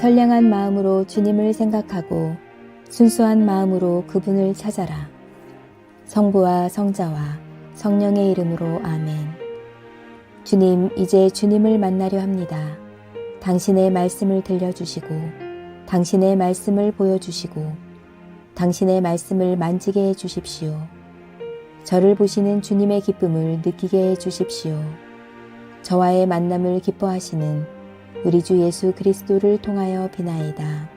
선량한 마음으로 주님을 생각하고 순수한 마음으로 그분을 찾아라. 성부와 성자와 성령의 이름으로 아멘. 주님, 이제 주님을 만나려 합니다. 당신의 말씀을 들려주시고 당신의 말씀을 보여주시고 당신의 말씀을 만지게 해주십시오. 저를 보시는 주님의 기쁨을 느끼게 해주십시오. 저와의 만남을 기뻐하시는 우리 주 예수 그리스도를 통하여 비나이다.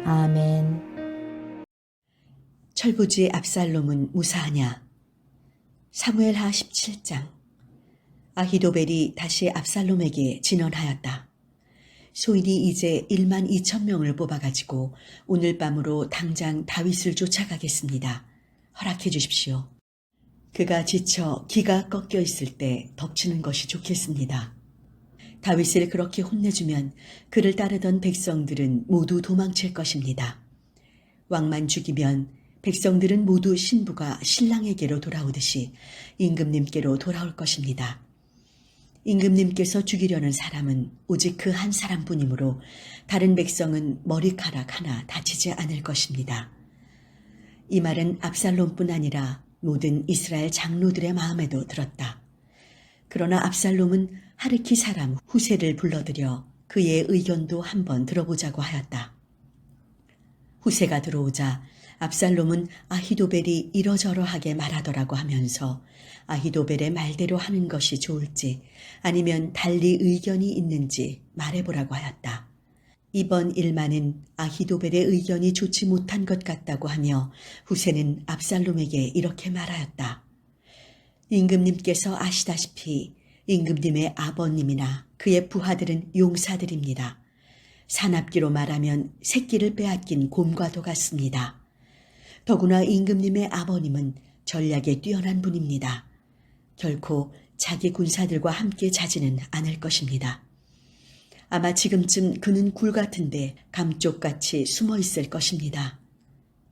아멘. 철부지 압살롬은 무사하냐? 사무엘하 17장. 아히도벨이 다시 압살롬에게 진언하였다. 소인이 이제 1만 2천 명을 뽑아가지고 오늘 밤으로 당장 다윗을 쫓아가겠습니다. 허락해 주십시오. 그가 지쳐 기가 꺾여 있을 때 덮치는 것이 좋겠습니다. 다윗을 그렇게 혼내주면 그를 따르던 백성들은 모두 도망칠 것입니다. 왕만 죽이면 백성들은 모두 신부가 신랑에게로 돌아오듯이 임금님께로 돌아올 것입니다. 임금님께서 죽이려는 사람은 오직 그 한 사람뿐이므로 다른 백성은 머리카락 하나 다치지 않을 것입니다. 이 말은 압살롬뿐 아니라 모든 이스라엘 장로들의 마음에도 들었다. 그러나 압살롬은 하르키 사람 후세를 불러들여 그의 의견도 한번 들어보자고 하였다. 후세가 들어오자 압살롬은 아히도벨이 이러저러하게 말하더라고 하면서 아히도벨의 말대로 하는 것이 좋을지 아니면 달리 의견이 있는지 말해보라고 하였다. 이번 일만은 아히도벨의 의견이 좋지 못한 것 같다고 하며 후세는 압살롬에게 이렇게 말하였다. 임금님께서 아시다시피 임금님의 아버님이나 그의 부하들은 용사들입니다. 사납기로 말하면 새끼를 빼앗긴 곰과도 같습니다. 더구나 임금님의 아버님은 전략에 뛰어난 분입니다. 결코 자기 군사들과 함께 자지는 않을 것입니다. 아마 지금쯤 그는 굴 같은데 감쪽같이 숨어 있을 것입니다.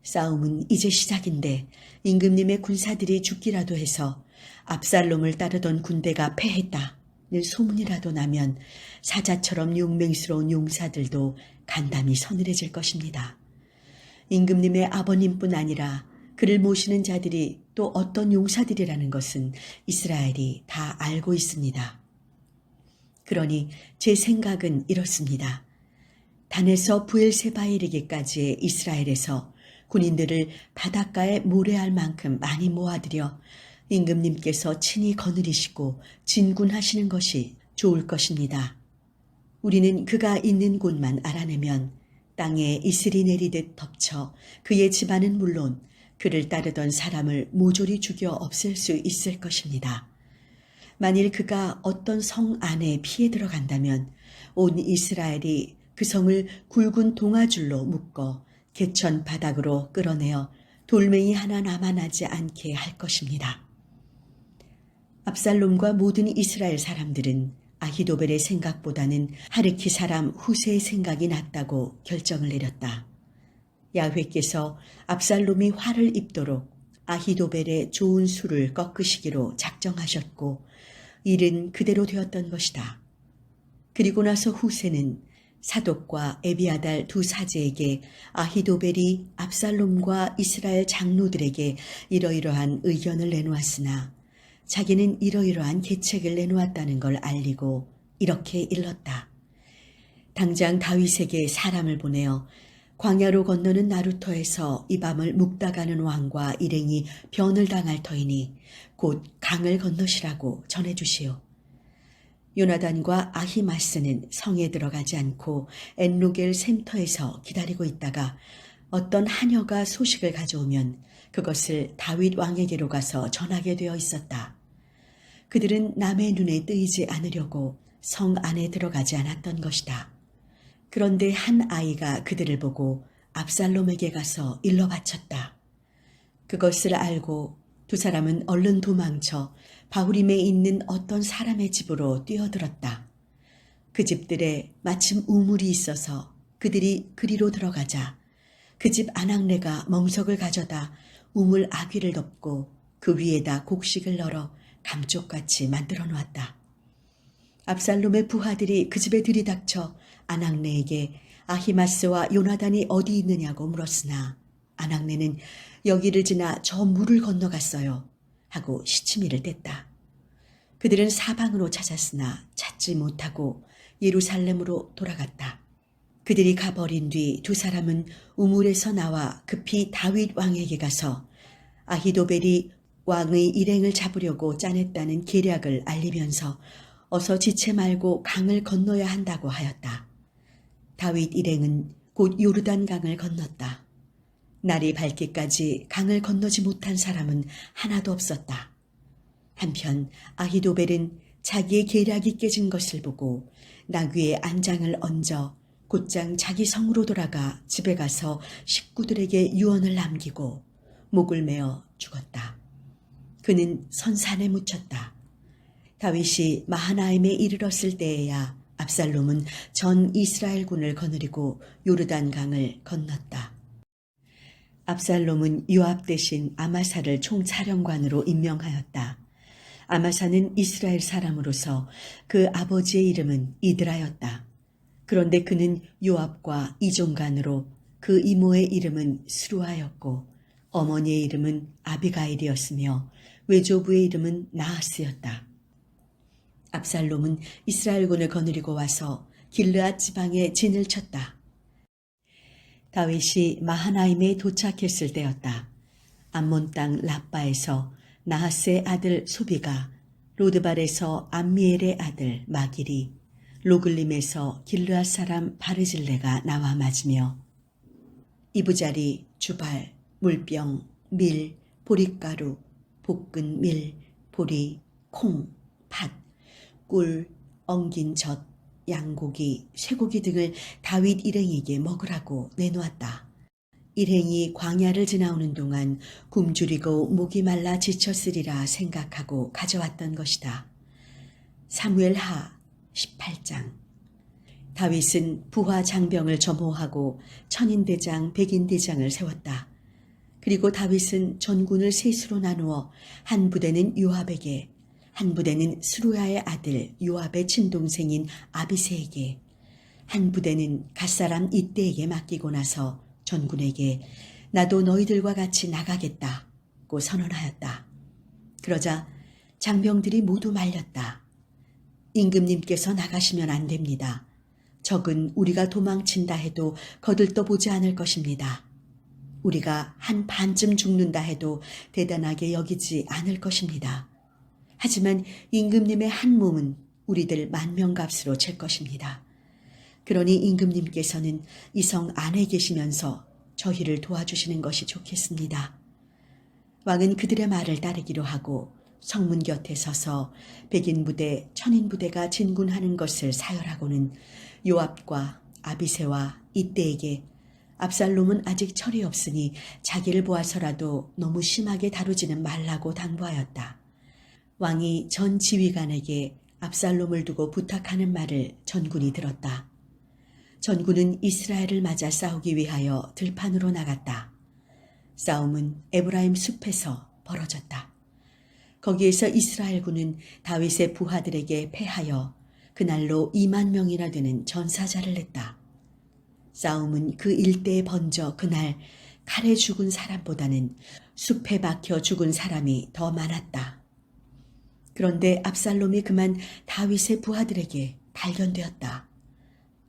싸움은 이제 시작인데 임금님의 군사들이 죽기라도 해서 압살롬을 따르던 군대가 패했다는 소문이라도 나면 사자처럼 용맹스러운 용사들도 간담이 서늘해질 것입니다. 임금님의 아버님뿐 아니라 그를 모시는 자들이 또 어떤 용사들이라는 것은 이스라엘이 다 알고 있습니다. 그러니 제 생각은 이렇습니다. 단에서 부엘세바에 이르기까지의 이스라엘에서 군인들을 바닷가에 모래알 만큼 많이 모아들여 임금님께서 친히 거느리시고 진군하시는 것이 좋을 것입니다. 우리는 그가 있는 곳만 알아내면 땅에 이슬이 내리듯 덮쳐 그의 집안은 물론 그를 따르던 사람을 모조리 죽여 없앨 수 있을 것입니다. 만일 그가 어떤 성 안에 피해 들어간다면 온 이스라엘이 그 성을 굵은 동아줄로 묶어 개천 바닥으로 끌어내어 돌멩이 하나 남아나지 않게 할 것입니다. 압살롬과 모든 이스라엘 사람들은 아히도벨의 생각보다는 하르키 사람 후세의 생각이 낫다고 결정을 내렸다. 야훼께서 압살롬이 화를 입도록 아히도벨의 좋은 수를 꺾으시기로 작정하셨고 일은 그대로 되었던 것이다. 그리고 나서 후세는 사독과 에비아달 두 사제에게 아히도벨이 압살롬과 이스라엘 장로들에게 이러이러한 의견을 내놓았으나 자기는 이러이러한 계책을 내놓았다는 걸 알리고 이렇게 일렀다. 당장 다윗에게 사람을 보내어 광야로 건너는 나루터에서 이 밤을 묵다가는 왕과 일행이 변을 당할 터이니 곧 강을 건너시라고 전해주시오. 요나단과 아히마스는 성에 들어가지 않고 엔로겔 샘터에서 기다리고 있다가 어떤 하녀가 소식을 가져오면 그것을 다윗 왕에게로 가서 전하게 되어 있었다. 그들은 남의 눈에 뜨이지 않으려고 성 안에 들어가지 않았던 것이다. 그런데 한 아이가 그들을 보고 압살롬에게 가서 일러 바쳤다. 그것을 알고 두 사람은 얼른 도망쳐 바후림에 있는 어떤 사람의 집으로 뛰어들었다. 그 집들에 마침 우물이 있어서 그들이 그리로 들어가자 그 집 아낙네가 멍석을 가져다 우물 아귀를 덮고 그 위에다 곡식을 널어 감쪽같이 만들어 놓았다. 압살롬의 부하들이 그 집에 들이닥쳐 아낙네에게 아히마스와 요나단이 어디 있느냐고 물었으나 아낙네는 여기를 지나 저 물을 건너갔어요 하고 시치미를 뗐다. 그들은 사방으로 찾았으나 찾지 못하고 예루살렘으로 돌아갔다. 그들이 가버린 뒤 두 사람은 우물에서 나와 급히 다윗 왕에게 가서 아히도벨이 왕의 일행을 잡으려고 짜냈다는 계략을 알리면서 어서 지체 말고 강을 건너야 한다고 하였다. 다윗 일행은 곧 요르단 강을 건넜다. 날이 밝기까지 강을 건너지 못한 사람은 하나도 없었다. 한편 아히도벨은 자기의 계략이 깨진 것을 보고 나귀의 안장을 얹어 곧장 자기 성으로 돌아가 집에 가서 식구들에게 유언을 남기고 목을 메어 죽었다. 그는 선산에 묻혔다. 다윗이 마하나임에 이르렀을 때에야 압살롬은 전 이스라엘군을 거느리고 요르단 강을 건넜다. 압살롬은 요압 대신 아마사를 총사령관으로 임명하였다. 아마사는 이스라엘 사람으로서 그 아버지의 이름은 이드라였다. 그런데 그는 요압과 이종간으로 그 이모의 이름은 스루아였고 어머니의 이름은 아비가일이었으며 외조부의 이름은 나하스였다. 압살롬은 이스라엘군을 거느리고 와서 길르앗 지방에 진을 쳤다. 다윗이 마하나임에 도착했을 때였다. 암몬 땅 라빠에서 나하스의 아들 소비가, 로드발에서 암미엘의 아들 마길이, 로글림에서 길르앗 사람 바르질레가 나와 맞으며 이부자리, 주발, 물병, 밀, 보릿가루, 볶은 밀, 보리, 콩, 팥, 꿀, 엉긴 젖, 양고기, 쇠고기 등을 다윗 일행에게 먹으라고 내놓았다. 일행이 광야를 지나오는 동안 굶주리고 목이 말라 지쳤으리라 생각하고 가져왔던 것이다. 사무엘하 18장. 다윗은 부하 장병을 점호하고 천인대장, 백인대장을 세웠다. 그리고 다윗은 전군을 셋으로 나누어 한 부대는 요압에게, 한 부대는 스루야의 아들 요압의 친동생인 아비새에게, 한 부대는 갓사람 이때에게 맡기고 나서 전군에게 나도 너희들과 같이 나가겠다고 선언하였다. 그러자 장병들이 모두 말렸다. 임금님께서 나가시면 안 됩니다. 적은 우리가 도망친다 해도 거들떠 보지 않을 것입니다. 우리가 한 반쯤 죽는다 해도 대단하게 여기지 않을 것입니다. 하지만 임금님의 한 몸은 우리들 10,000명 값으로 칠 것입니다. 그러니 임금님께서는 이 성 안에 계시면서 저희를 도와주시는 것이 좋겠습니다. 왕은 그들의 말을 따르기로 하고 성문 곁에 서서 백인 부대, 천인 부대가 진군하는 것을 사열하고는 요압과 아비새와 이때에게 압살롬은 아직 철이 없으니 자기를 보아서라도 너무 심하게 다루지는 말라고 당부하였다. 왕이 전 지휘관에게 압살롬을 두고 부탁하는 말을 전군이 들었다. 전군은 이스라엘을 맞아 싸우기 위하여 들판으로 나갔다. 싸움은 에브라임 숲에서 벌어졌다. 거기에서 이스라엘군은 다윗의 부하들에게 패하여 그날로 20,000명이나 되는 전사자를 냈다. 싸움은 그 일대에 번져 그날 칼에 죽은 사람보다는 숲에 박혀 죽은 사람이 더 많았다. 그런데 압살롬이 그만 다윗의 부하들에게 발견되었다.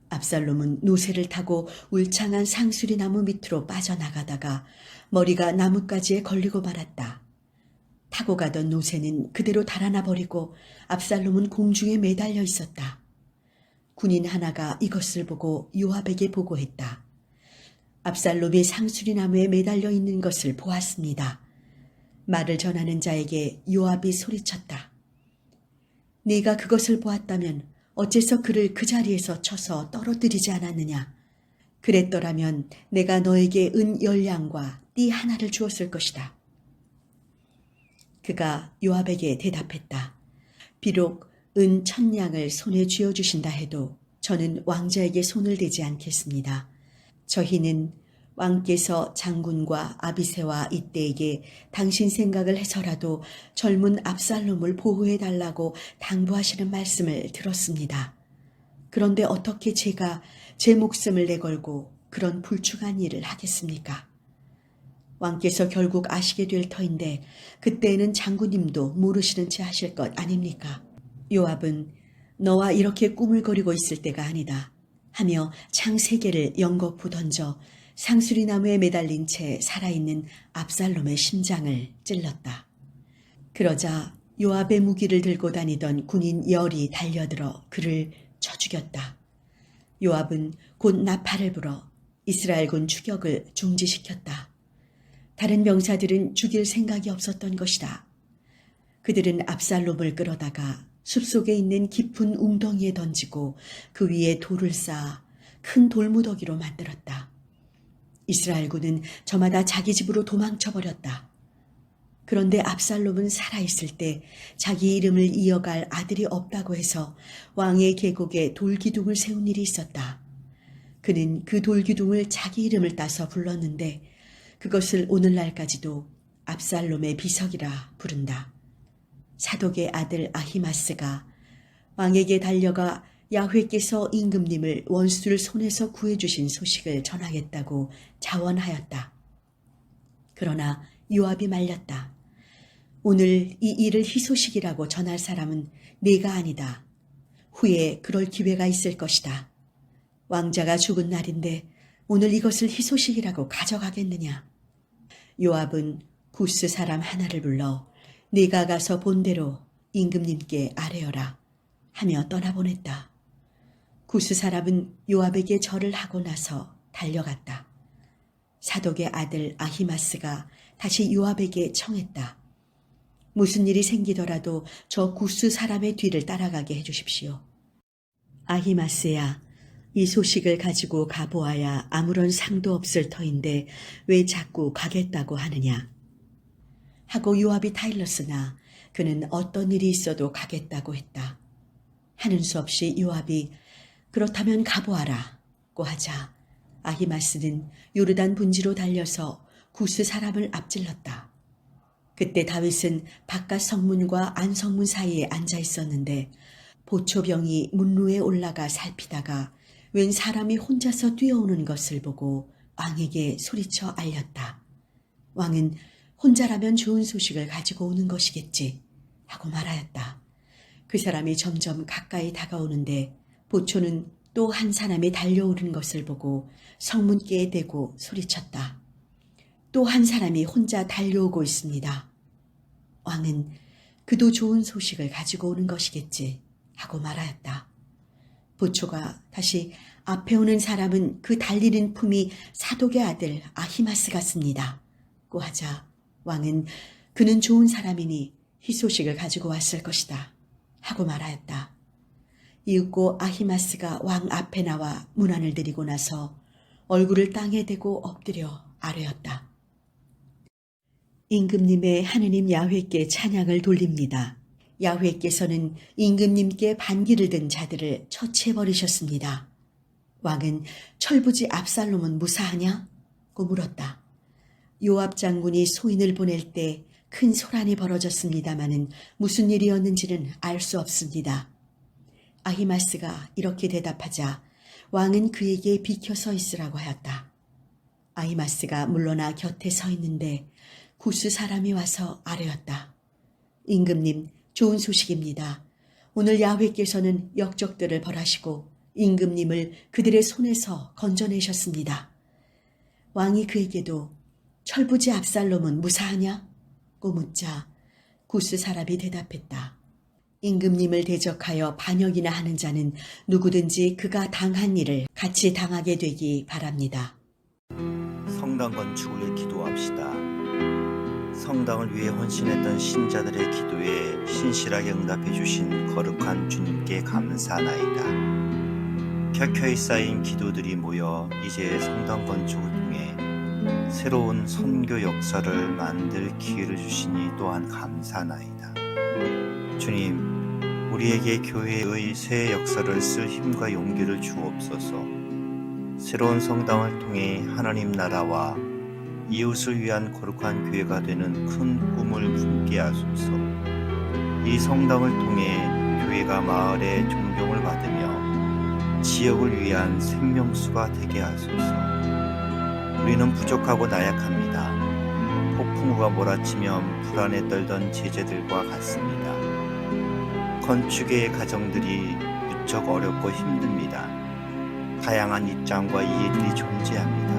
압살롬은 노새를 타고 울창한 상수리 나무 밑으로 빠져나가다가 머리가 나뭇가지에 걸리고 말았다. 타고 가던 노새는 그대로 달아나 버리고 압살롬은 공중에 매달려 있었다. 군인 하나가 이것을 보고 요압에게 보고했다. 압살롬이 상수리 나무에 매달려 있는 것을 보았습니다. 말을 전하는 자에게 요압이 소리쳤다. 네가 그것을 보았다면 어째서 그를 그 자리에서 쳐서 떨어뜨리지 않았느냐. 그랬더라면 내가 너에게 은 10냥과 띠 하나를 주었을 것이다. 그가 요압에게 대답했다. 비록 은 1,000냥을 손에 쥐어주신다 해도 저는 왕자에게 손을 대지 않겠습니다. 저희는 왕께서 장군과 아비새와 이때에게 당신 생각을 해서라도 젊은 압살롬을 보호해달라고 당부하시는 말씀을 들었습니다. 그런데 어떻게 제가 제 목숨을 내걸고 그런 불충한 일을 하겠습니까? 왕께서 결국 아시게 될 터인데 그때에는 장군님도 모르시는 채 하실 것 아닙니까? 요압은 너와 이렇게 꾸물거리고 있을 때가 아니다 하며 창 3개를 연거푸 던져 상수리나무에 매달린 채 살아있는 압살롬의 심장을 찔렀다. 그러자 요압의 무기를 들고 다니던 군인 열이 달려들어 그를 쳐 죽였다. 요압은 곧 나팔을 불어 이스라엘군 추격을 중지시켰다. 다른 병사들은 죽일 생각이 없었던 것이다. 그들은 압살롬을 끌어다가 숲속에 있는 깊은 웅덩이에 던지고 그 위에 돌을 쌓아 큰 돌무더기로 만들었다. 이스라엘군은 저마다 자기 집으로 도망쳐버렸다. 그런데 압살롬은 살아있을 때 자기 이름을 이어갈 아들이 없다고 해서 왕의 계곡에 돌기둥을 세운 일이 있었다. 그는 그 돌기둥을 자기 이름을 따서 불렀는데 그것을 오늘날까지도 압살롬의 비석이라 부른다. 사독의 아들 아히마스가 왕에게 달려가 야훼께서 임금님을 원수들 손에서 구해주신 소식을 전하겠다고 자원하였다. 그러나 요압이 말렸다. 오늘 이 일을 희소식이라고 전할 사람은 네가 아니다. 후에 그럴 기회가 있을 것이다. 왕자가 죽은 날인데 오늘 이것을 희소식이라고 가져가겠느냐. 요압은 구스 사람 하나를 불러 네가 가서 본대로 임금님께 아뢰어라 하며 떠나보냈다. 구스 사람은 요압에게 절을 하고 나서 달려갔다. 사독의 아들 아히마스가 다시 요압에게 청했다. 무슨 일이 생기더라도 저 구스 사람의 뒤를 따라가게 해주십시오. 아히마스야, 이 소식을 가지고 가보아야 아무런 상도 없을 터인데 왜 자꾸 가겠다고 하느냐. 하고 요압이 타일렀으나 그는 어떤 일이 있어도 가겠다고 했다. 하는 수 없이 요압이 그렇다면 가보아라 고 하자 아히마스는 요르단 분지로 달려서 구스 사람을 앞질렀다. 그때 다윗은 바깥 성문과 안 성문 사이에 앉아 있었는데 보초병이 문루에 올라가 살피다가 웬 사람이 혼자서 뛰어오는 것을 보고 왕에게 소리쳐 알렸다. 왕은 혼자라면 좋은 소식을 가지고 오는 것이겠지 하고 말하였다. 그 사람이 점점 가까이 다가오는데 보초는 또 한 사람이 달려오는 것을 보고 성문께에 대고 소리쳤다. 또 한 사람이 혼자 달려오고 있습니다. 왕은 그도 좋은 소식을 가지고 오는 것이겠지 하고 말하였다. 보초가 다시 앞에 오는 사람은 그 달리는 품이 사독의 아들 아히마스 같습니다 고 하자 왕은 그는 좋은 사람이니 희소식을 가지고 왔을 것이다 하고 말하였다. 이윽고 아히마스가 왕 앞에 나와 문안을 드리고 나서 얼굴을 땅에 대고 엎드려 아뢰었다. 임금님의 하느님 야훼께 찬양을 돌립니다. 야훼께서는 임금님께 반기를 든 자들을 처치해버리셨습니다. 왕은 철부지 압살롬은 무사하냐? 고 물었다. 요압 장군이 소인을 보낼 때 큰 소란이 벌어졌습니다마는 무슨 일이었는지는 알 수 없습니다. 아히마스가 이렇게 대답하자 왕은 그에게 비켜서 있으라고 하였다. 아히마스가 물러나 곁에 서 있는데 구스 사람이 와서 아뢰었다. 임금님, 좋은 소식입니다. 오늘 야훼께서는 역적들을 벌하시고 임금님을 그들의 손에서 건져내셨습니다. 왕이 그에게도 철부지 압살롬은 무사하냐? 고 묻자 구스 사람이 대답했다. 임금님을 대적하여 반역이나 하는 자는 누구든지 그가 당한 일을 같이 당하게 되기 바랍니다. 성당 건축을 기도합시다. 성당을 위해 헌신했던 신자들의 기도에 신실하게 응답해 주신 거룩한 주님께 감사나이다. 켜켜이 쌓인 기도들이 모여 이제 성당 건축을 통해 새로운 선교 역사를 만들 기회를 주시니 또한 감사나이다. 주님, 우리에게 교회의 새 역사를 쓸 힘과 용기를 주옵소서. 새로운 성당을 통해 하나님 나라와 이웃을 위한 거룩한 교회가 되는 큰 꿈을 품게 하소서. 이 성당을 통해 교회가 마을의 존경을 받으며 지역을 위한 생명수가 되게 하소서. 우리는 부족하고 나약합니다. 폭풍우가 몰아치면 불안에 떨던 제자들과 같습니다. 건축의 가정들이 무척 어렵고 힘듭니다. 다양한 입장과 이해들이 존재합니다.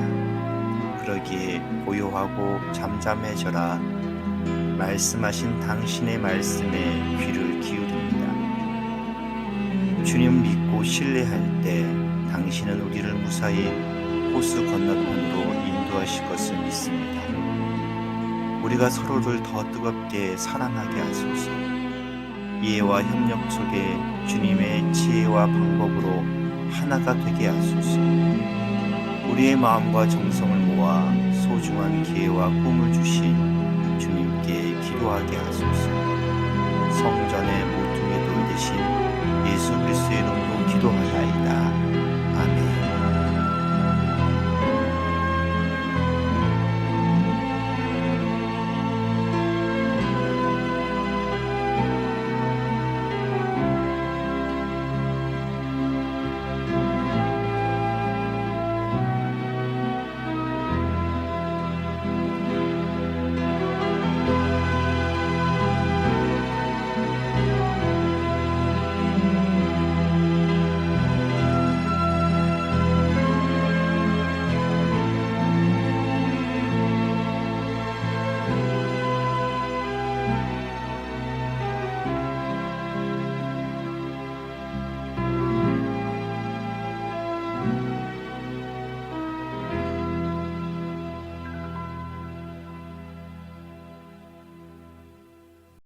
그러기에 고요하고 잠잠해져라 말씀하신 당신의 말씀에 귀를 기울입니다. 주님 믿고 신뢰할 때 당신은 우리를 무사히 호수 건너편으로 인도하실 것을 믿습니다. 우리가 서로를 더 뜨겁게 사랑하게 하소서. 이해와 협력 속에 주님의 지혜와 방법으로 하나가 되게 하소서. 우리의 마음과 정성을 모아 소중한 기회와 꿈을 주신 주님께 기도하게 하소서. 성전의 모퉁이 돌 대신